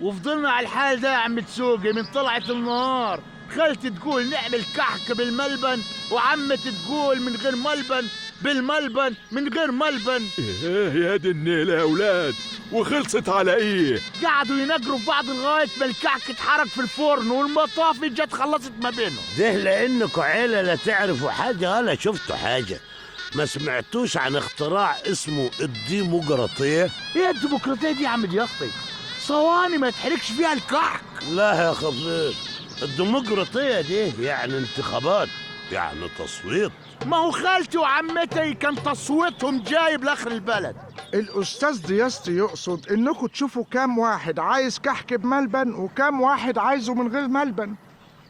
وفضلنا على الحال ده يا عم تسوقي من طلعة النهار. خالتي تقول نعمل كحك بالملبن، وعمتي تقول من غير ملبن بالملبن من غير ملبن. ايه يا دي النيلة يا اولاد، وخلصت على ايه؟ قعدوا ينقروا في بعض لغاية ما الكحك اتحرق في الفرن والمطافي جت خلصت ما بينهم. ده لانكوا عيلة لا تعرفوا حاجة ولا شفتوا حاجة. ما سمعتوش عن اختراع اسمه الديمقراطية؟ ايه الديمقراطية دي يا عم دياخطي؟ صواني ما تحرقش فيها الكحك. لا يا خفيف، الديمقراطية دي يعني انتخابات، يعني تصويت. ما هو خالتي وعمتي كان تصويتهم جايب لاخر البلد. الأستاذ دياستي يقصد إنكم تشوفوا كام واحد عايز كحك بملبن وكام واحد عايزه من غير ملبن،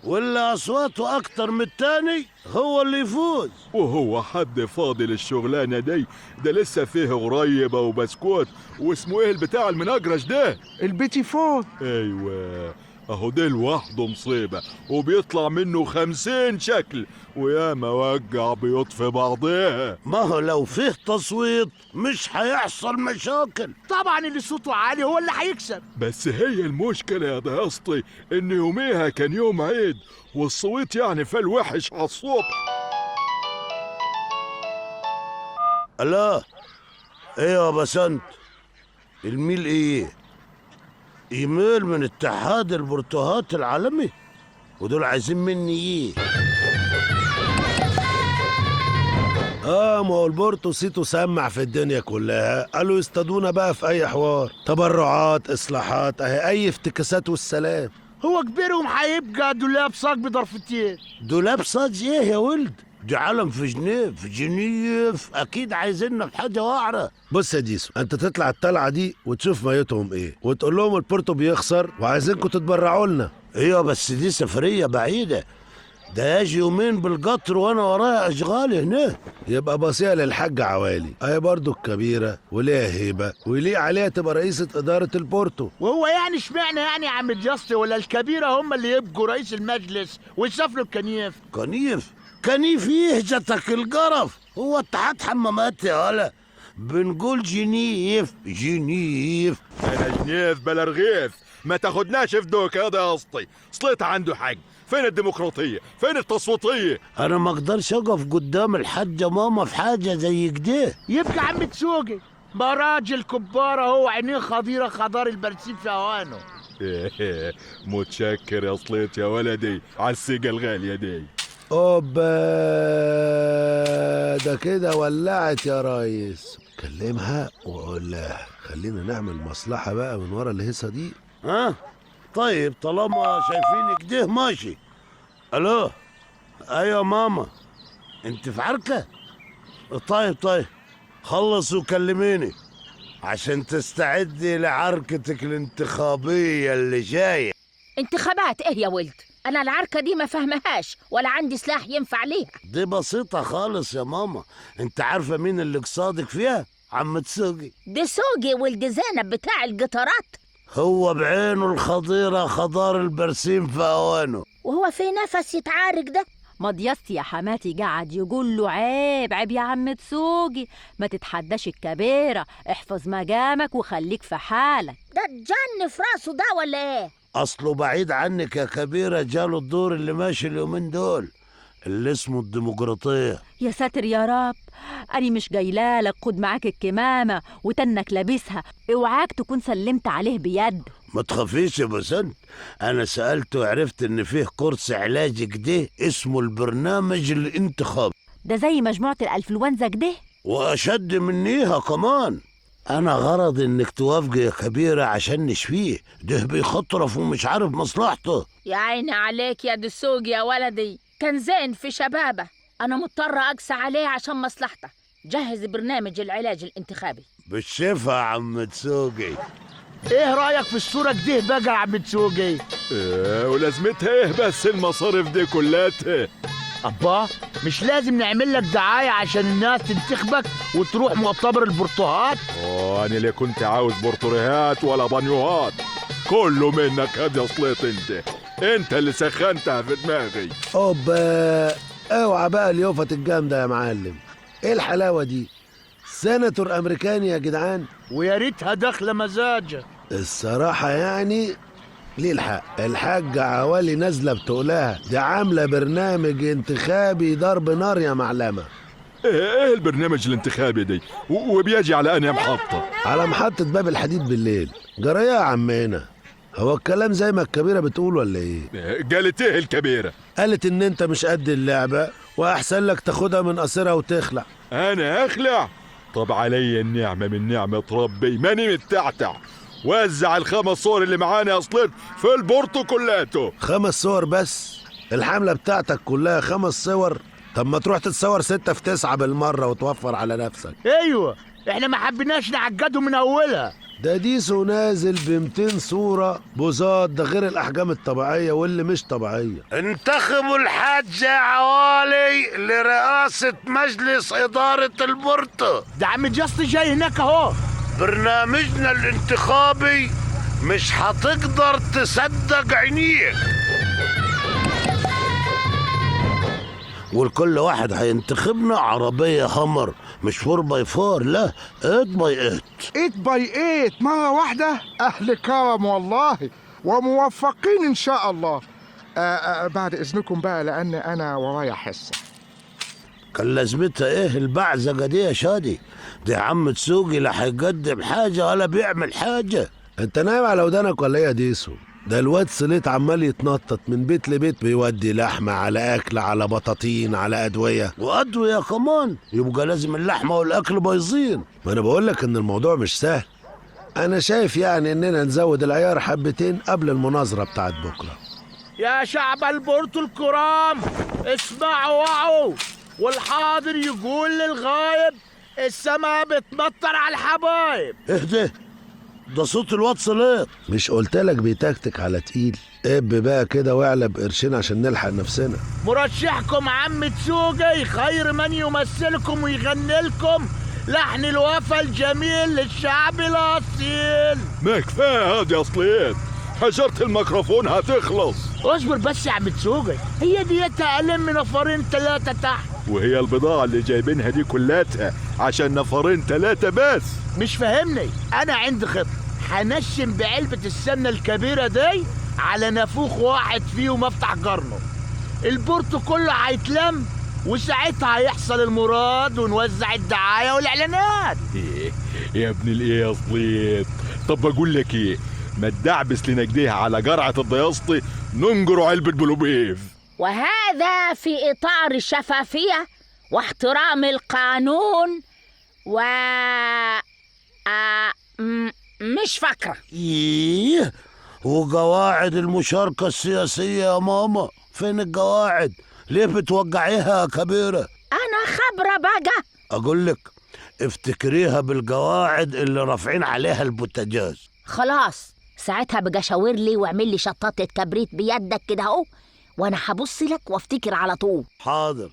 واللي أصواته أكتر من التاني هو اللي يفوز. وهو حد فاضي للشغلانة دي؟ ده لسه فيه غريبة وبسكوت، واسمه ايه البتاع المنجرش ده؟ البيتي فور. ايوه، اهو ده لوحده مصيبة، وبيطلع منه 50 شكل، ويا موجع بيوت في بعضها. ما هو لو فيه تصويت مش هيحصل مشاكل. طبعا اللي صوته عالي هو اللي هيكسب. بس هي المشكلة يا دهسطي ان يوميها كان يوم عيد، والصويت يعني فالوحش على الصبح. لا، ايه يا بسنت؟ الميل ايه؟ ايميل من اتحاد البرتوهات العالمي؟ ودول عايزين مني ايه؟ ما هو البورتو صيته سمع في الدنيا كلها، قالوا يصطادونا بقى في اي حوار، تبرعات، اصلاحات، اي افتكاسات والسلام. هو كبيرهم هيبقى دولاب صاج بضرفتين. دولاب صاج ايه يا ولد؟ دي عالم في جنيف، في جنيف اكيد عايزيننا في حاجه واعره. بص يا ديسو، انت تطلع الطلعه دي وتشوف ميتهم ايه، وتقول لهم البورتو بيخسر وعايزينكم تتبرعوا لنا. ايوه بس دي سفريه بعيده، ده يجي يومين بالقطر وانا ورايا اشغال هنا. يبقى بصيها للحاج عوالي، اهي برضو الكبيره وليها هيبه ويليق عليها تبقى رئيسه اداره البورتو. وهو يعني اشمعنى يعني يا عم دياستي ولا الكبيره هم اللي يبقوا رئيس المجلس ويسافروا الكنيف؟ كنيف؟ كنيف يهجتك القرف، هو اتحاد حمامات يا ولا؟ بنقول جنيف جنيف. انا جنيف بلا رغيف، ما تاخدناش في دوك يا دهسطي. صليت عنده حق، فين الديمقراطية؟ فين التصويتية؟ انا ما اقدرش اقف قدام الحاجه ماما في حاجه زي كده. يبقى عم تسوقي ما راجل كبارة هو عينيه خضيرة خضار البرسيم في اوانه. متشكر يا صليت يا ولدي على السيجة الغالية دي. اوبا، ده كده ولعت يا ريس. كلمها وقول لها خلينا نعمل مصلحة بقى من ورا الهيصة دي. طيب طالما شايفينك كده ماشي. الو، ايوه ماما، انت في عركة؟ طيب خلص وكلميني عشان تستعدي لعركتك الانتخابية اللي جاية. انتخابات ايه يا ولد؟ انا العركة دي ما فهمهاش ولا عندي سلاح ينفع ليها. دي بسيطة خالص يا ماما، انت عارفة مين اللي قصادك فيها؟ عم تسوقي. دي سوقي ولد زينب بتاع القطارات. هو بعينه الخضيرة خضار البرسيم في اوانه. وهو في نفس يتعارك ده؟ مضيستي يا حماتي قعد يقول له عيب يا عم تسوقي، ما تتحداش الكبيرة، احفظ مقامك وخليك في حالك. ده اتجن في راسه ده ولا ايه؟ اصله بعيد عنك يا كبيرة، جاله الدور اللي ماشي اليومين دول اللي اسمه الديمقراطية. يا ساتر يا رب، أنا مش جايلالك خد معاك الكمامة وتنك لابسها، اوعاك تكون سلمت عليه بيد. ما تخافيش يا بسنت، انا سألت وعرفت ان فيه كورس علاجي كده اسمه البرنامج الانتخابي. ده زي مجموعة الأنفلونزا كده واشد منيها كمان. انا غرض انك توافقي يا كبيرة عشان نشفيه، ده بيخطرف ومش عارف مصلحته. يا عيني عليك يا دسوقي يا ولدي، كان زين في شبابه. انا مضطرة اقسى عليه عشان مصلحته. جهز برنامج العلاج الانتخابي. بالشفا يا عم تسوقي. ايه رايك في الصوره كده بقى يا عم تسوقي؟ ولازمتها ايه بس المصارف دي كلها؟ ابا مش لازم نعمل لك دعايه عشان الناس تنتخبك وتروح مؤتمر البرتوهات؟ انا اللي كنت عاوز برتريهات ولا بانيوهات، كله منك يا صليت. انت اللي سخنتها في دماغي. اوبا، اوعى بقى اليوفة الجامدة يا معلم. ايه الحلاوة دي؟ سيناتور امريكاني يا جدعان. ويا ريتها داخله مزاجه. الصراحة يعني ليه الحق، الحاجة عوالي نازلة بتقولها دي عاملة برنامج انتخابي ضرب نار يا معلمة. ايه البرنامج الانتخابي دي وبيجي على انهي محطة؟ على محطة باب الحديد بالليل. جرايه يا عمنا، هو الكلام زي ما الكبيرة بتقول ولا ايه؟ قالت ايه الكبيرة؟ قالت ان انت مش قد اللعبة واحسن لك تاخدها من قصيرها وتخلع. انا اخلع؟ طب علي النعمة من نعمة ربي ماني متعتع. وزع ال5 صور اللي معانا يا صليت في البورتو كلاته. 5 صور بس؟ الحملة بتاعتك كلها 5 صور؟ طب ما تروح تتصور 6 في 9 بالمرة وتوفر على نفسك. ايوه، احنا ما حبيناش نعجده من اولها. ده ديسو نازل ب200 صورة بوزات، ده غير الأحجام الطبيعية واللي مش طبيعية. انتخبوا الحاج عوالي لرئاسة مجلس إدارة البورتو. ده عم جاستي جاي هناك اهو. برنامجنا الانتخابي مش هتقدر تصدق عينيك، والكل واحد هينتخبنا عربية همر، مش 4x4، لا 8x8. 8x8 مرة واحدة. أهل كرم والله، وموفقين إن شاء الله. بعد إذنكم بقى، لأن أنا ورايا حصة. كان لازمتها ايه البعزقة دي يا شادي؟ دي عم تسوقي لا هيقدم حاجة ولا بيعمل حاجة. انت نايم على ودانك ولا ايه يا ديسو؟ ده الواد سليت عمال يتنطط من بيت لبيت، بيودي لحمة على أكل على بطاطين على أدوية، وأدوية كمان. يبقى لازم اللحمة والأكل بايظين. ما أنا بقولك إن الموضوع مش سهل. أنا شايف يعني إننا نزود العيار حبتين قبل المناظرة بتاعت بكرة. يا شعب البورتو الكرام، اسمعوا وعوا، والحاضر يقول للغايب السما بتمطر على الحبايب. اهدى، ده صوت الواد سليط. مش قلتلك بيتكتك على تقيل؟ اب بقى كده واعلى بقرشين عشان نلحق نفسنا. مرشحكم عم تسوقي خير من يمثلكم ويغني لكم لحن الوفا الجميل للشعب الأصيل. ما كفايه هادي يا صليت، حجرت الميكروفون هتخلص. اصبر بس يا عم تسوقي، هي ديتها أقل من نفرين 3 تحت. وهي البضاعة اللي جايبينها دي كلاتها عشان نفرين 3 بس. مش فاهمني؟ أنا عندي خطة، هنشم بعلبة السمنة الكبيرة دي على نافوخ واحد فيهم افتح قرنه. البورتو كله هيتلم، وساعتها هيحصل المراد ونوزع الدعاية والإعلانات. إيه يا ابن الايه يا صليت؟ طب بقول لك ايه، ما تدعبس لنا كديها على جرعة الضياسطي ننجروا علبة بلوبيف. وهذا في إطار الشفافية واحترام القانون و مش فاكرة. ايه وقواعد المشاركة السياسية يا ماما؟ فين القواعد؟ ليه بتوقعيها يا كبيرة؟ أنا خبرة بقى. أقول لك افتكريها بالقواعد اللي رافعين عليها البوتاجاز. خلاص، ساعتها بقى شاور لي واعمل لي شطاطة كبريت بيدك كده اهو، وانا هبص لك وافتكر على طول. حاضر.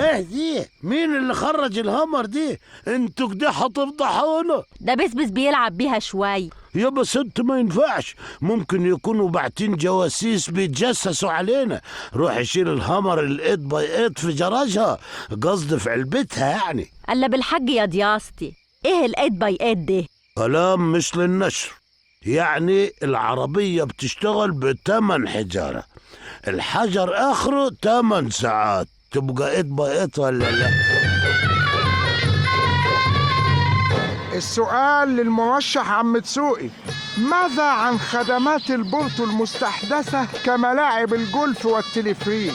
ايه دي؟ مين اللي خرج الهمر دي؟ انتوا كده هتفضحونا. ده بسبس بيلعب بيها شوي. يا بس انت ما ينفعش، ممكن يكونوا باعتين جواسيس بيتجسسوا علينا. روح شيل الهمر ال8x8 في جراجها، قصد في علبتها يعني. الا بالحق يا دياستي، ايه ال8x8 دي؟ كلام مش للنشر، يعني العربية بتشتغل ب8 حجارة، الحجر آخره 8 ساعات. تبقى 8x8 ولا لا؟ السؤال للمرشح عم تسوقي، ماذا عن خدمات البورتو المستحدثة كملاعب الجولف والتلفريك،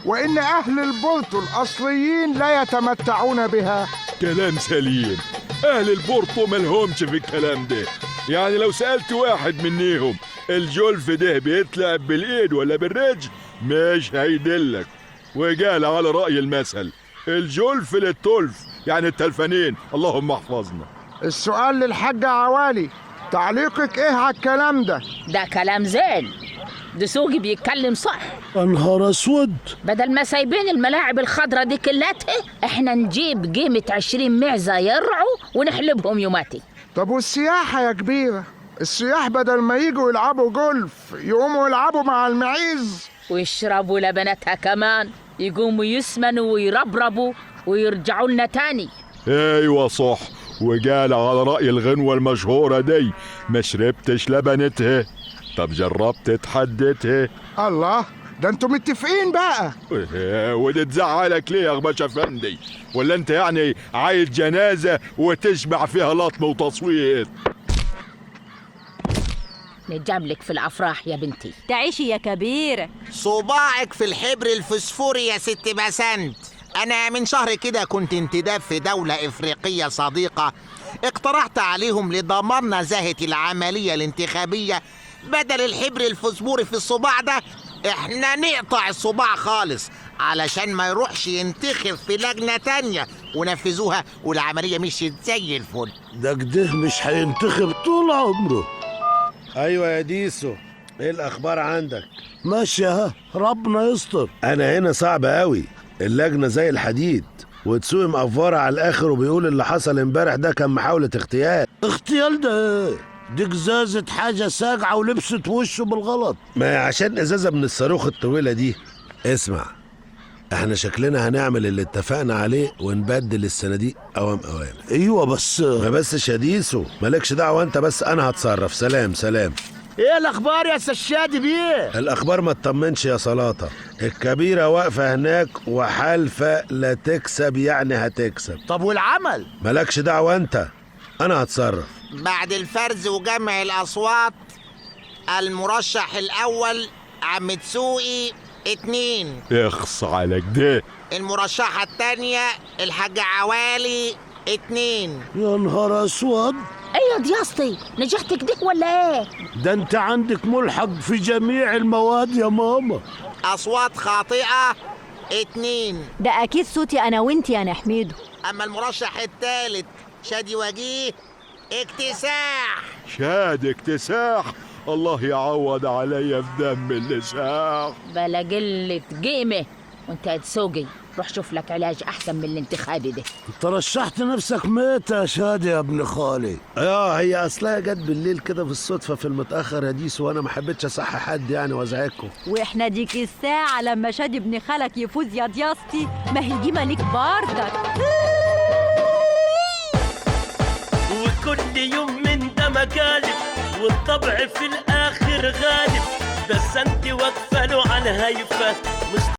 وإن أهل البورتو الأصليين لا يتمتعون بها؟ كلام سليم، اهل البورتو ملهمش في الكلام ده. يعني لو سألت واحد منيهم الجولف ده بيتلعب بالايد ولا بالرجل مش هيدلك. وقال على رأي المثل الجولف للتلف، يعني التلفانين، اللهم احفظنا. السؤال للحاج عوالي، تعليقك ايه على الكلام ده؟ ده كلام زين، دسوقي بيتكلم صح. انهار اسود. بدل ما سايبين الملاعب الخضرة دي كلاتها، احنا نجيب قيمة 20 معزة يرعوا ونحلبهم يوماتي. طب والسياحة يا كبيرة؟ السياح بدل ما يجوا يلعبوا جولف يقوموا يلعبوا مع المعيز ويشربوا لبناتها كمان، يقوموا يسمنوا ويربربوا ويرجعوا لنا تاني. ايوه صح، وقال على رأي الغنوة المشهورة دي: ما شربتش لبنتها، طب جربت تحدتها؟ الله، ده انتوا متفقين بقى. ودي تزعلك ليه يا غباش افندي؟ ولا انت يعني عايز جنازة وتشبع فيها لطم وتصويت؟ نجاملك في الأفراح يا بنتي. تعيشي يا كبيرة. صباعك في الحبر الفسفوري يا ست بسنت. أنا من شهر كده كنت انتداب في دولة إفريقية صديقة، اقترحت عليهم لضمان نزاهة العملية الانتخابية بدل الحبر الفسفوري في الصباع ده احنا نقطع الصباع خالص علشان ما يروحش ينتخب في لجنة تانية، ونفذوها والعملية مشيت زي الفل. ده كده مش هينتخب طول عمره. ايوه يا ديسو، ايه الاخبار عندك؟ ماشي ها، ربنا يستر. انا هنا صعب قوي، اللجنه زي الحديد، وتسوقي مقفره على الاخر وبيقول اللي حصل امبارح ده كان محاوله اغتيال. اغتيال ده ايه؟ دي ازازه حاجه ساجعه ولبست وشه بالغلط. ما هي عشان ازازه من الصاروخ الطويله دي. اسمع، احنا شكلنا هنعمل اللي اتفقنا عليه ونبدل الصناديق اوام. ايوه بس ما بسش يا ديسو، مالكش دعوه انت، بس انا هتصرف. سلام سلام. ايه الاخبار يا سشادي بيه؟ الاخبار ما تطمنش يا سلاطه، الكبيره واقفه هناك وحالفه لا تكسب يعني هتكسب. طب والعمل؟ مالكش دعوه انت، انا هتصرف. بعد الفرز وجمع الأصوات، المرشح الأول عم تسوقي 2. اخص على كده. المرشحة التانية الحاجة عوالي 2. يا نهار اسود، ايه يا ضياستي، نجحت كده ولا ايه؟ ده انت عندك ملحق في جميع المواد يا ماما. أصوات خاطئة 2. ده أكيد صوتي أنا وإنتي يا نحميدو. أما المرشح الثالث شادي وجيه اكتساح. شاد اكتساح، الله يعوض عليا في دم اللي ساح. بلا قلة قيمة. وانت يا دسوقي روح شوف لك علاج أحسن من الانتخابي ده. انت رشحت نفسك ميت يا شادي يا ابن خالي. هي اصلها جت بالليل كده بالصدفه في المتاخر يا ديسو، وانا ما حبيتش اصحي حد يعني وازعجكم. وإحنا ديك الساعة لما شادي ابن خالك يفوز يا ضياستي، ما هي دي مالك باردك. وكل يوم من ده مقالب، والطبع في الآخر غالب، بس انت واقفة له على هيفة.